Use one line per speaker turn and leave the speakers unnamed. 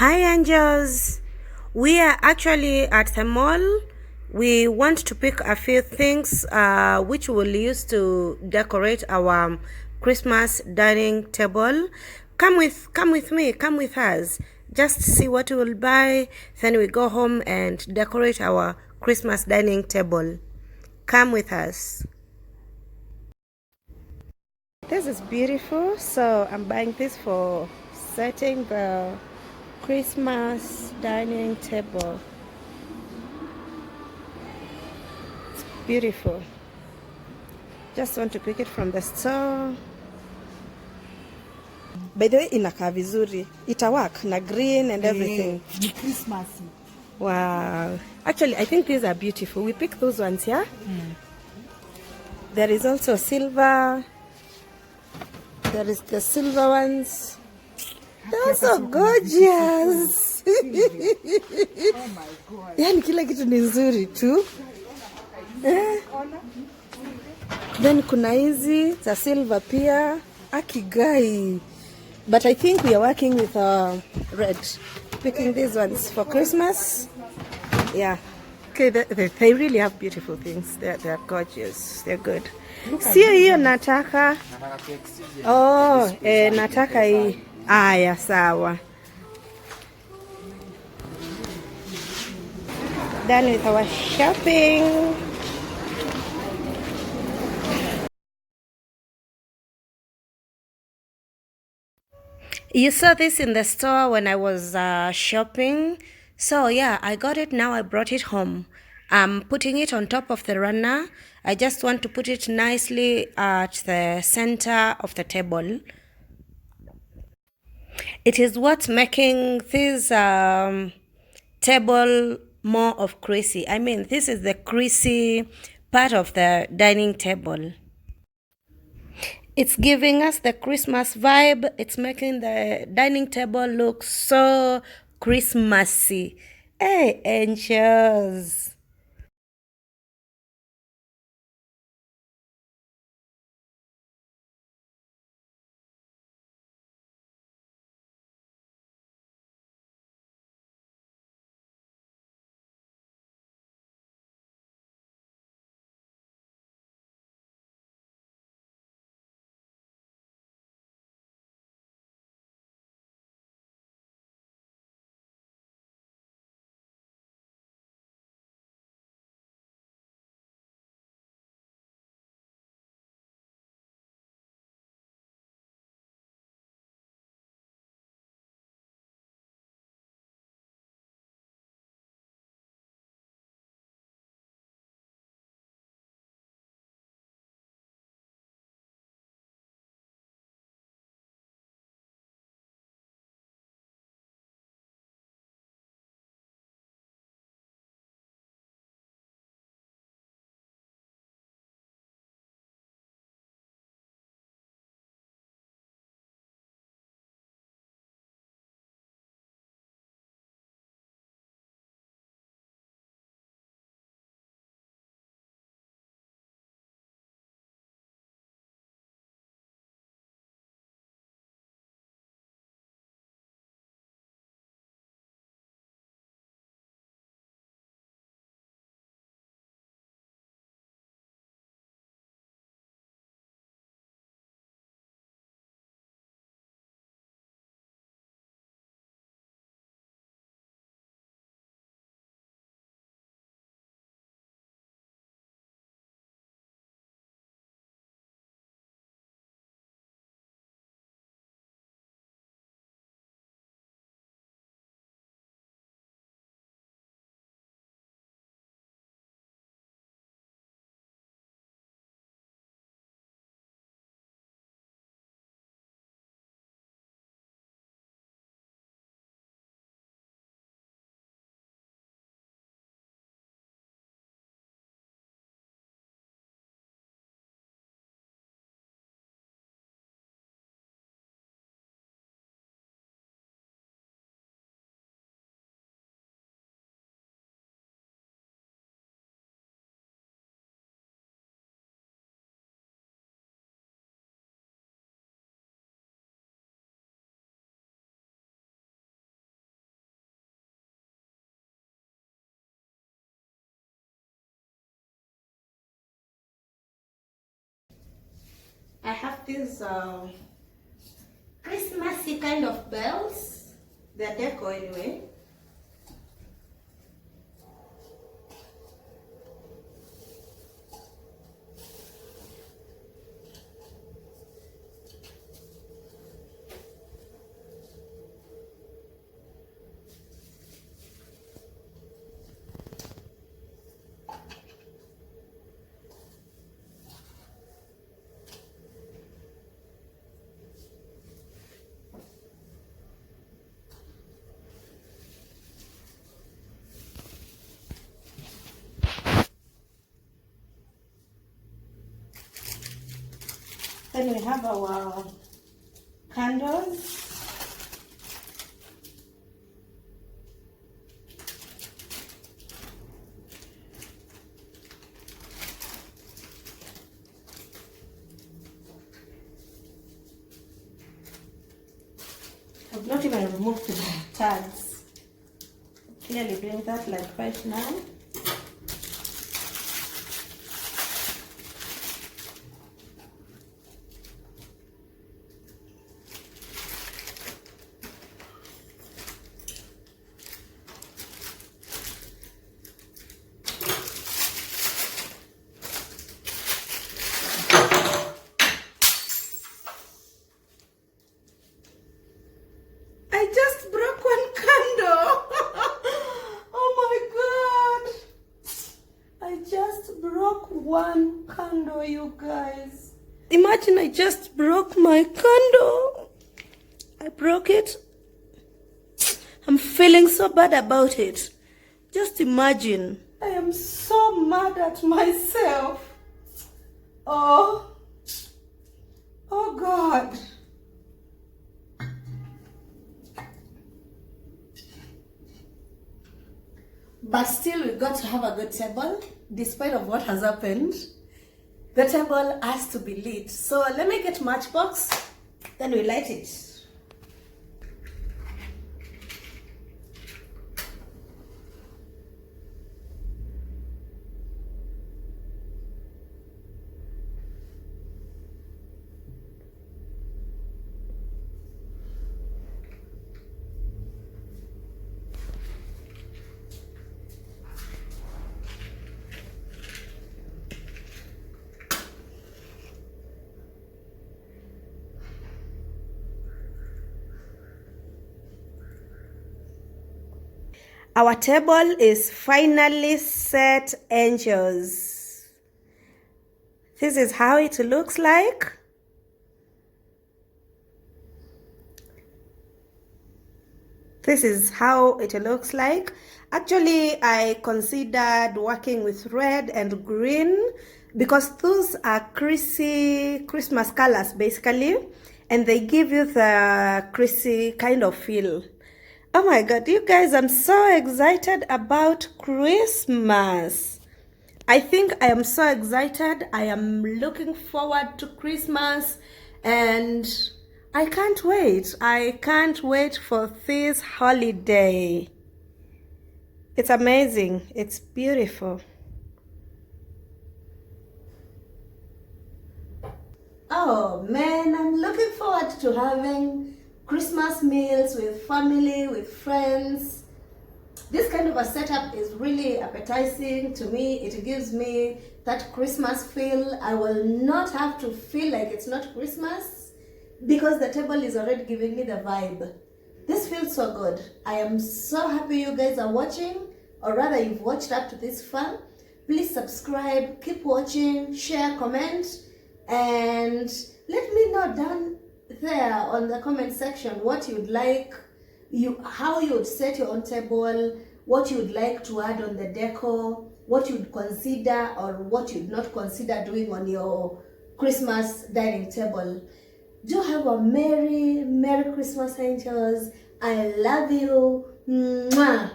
Hi, angels. We are actually at the mall. We want to pick a few things which we'll use to decorate our Christmas dining table. Come with me, come with us. Just see what we will buy, then we go home and decorate our Christmas dining table. Come with us. This is beautiful. So I'm buying this for setting the Christmas dining table. Beautiful. Just want to pick it from the store. By the way, inakaa vizuri. Ita work na green and everything.
Christmas.
Wow. Actually, I think these are beautiful. We pick those ones, yeah? There is also silver. There is the silver ones. They're so gorgeous.
Oh my God.
Yani kila kitu ni nzuri tu. Then kuna hizi za silver pia. Akigai. But I think we are working with red. Picking these ones for Christmas. Yeah. Okay, they really have beautiful things. They're gorgeous. They're good. Sio hiyo nataka. Oh, nataka hii. Aya, sawa. Done with our shopping. You saw this in the store when I was shopping. So yeah, I got it now. I brought it home. I'm putting it on top of the runner. I just want to put it nicely at the center of the table. It is what's making this table more of creasy. I mean, this is the creasy part of the dining table. It's giving us the Christmas vibe. It's making the dining table look so Christmassy. Hey, angels. I have these Christmassy kind of bells. They're deco anyway. Then we have our candles. I've not even removed the tags. Clearly doing that like right now. I just broke one candle. Oh my god. I just broke one candle, you guys. Imagine I just broke my candle. I broke it. I'm feeling so bad about it. Just imagine. I am so mad at myself. Oh God. But still, we got to have a good table, despite of what has happened. The table has to be lit. So let me get matchbox, then we light it. Our table is finally set, angels. This is how it looks like. This is how it looks like. Actually, I considered working with red and green because those are Christmas colors basically, and they give you the Chrissy kind of feel. Oh my god, you guys, I'm so excited about Christmas. I think I am so excited. I am looking forward to Christmas and I can't wait. I can't wait for this holiday. It's amazing. It's beautiful. Oh man, I'm looking forward to having Christmas meals with family, with friends. This kind of a setup is really appetizing to me. It gives me that Christmas feel. I will not have to feel like it's not Christmas because the table is already giving me the vibe. This feels so good. I am so happy you guys are watching, or rather you've watched up to this far. Please subscribe, keep watching, share, comment, and let me know down there on the comment section what you'd like, how you would set your own table, what you'd like to add on the decor, what you'd consider or what you'd not consider doing on your Christmas dining table. Do have a Merry Christmas, angels. I love you. Mwah.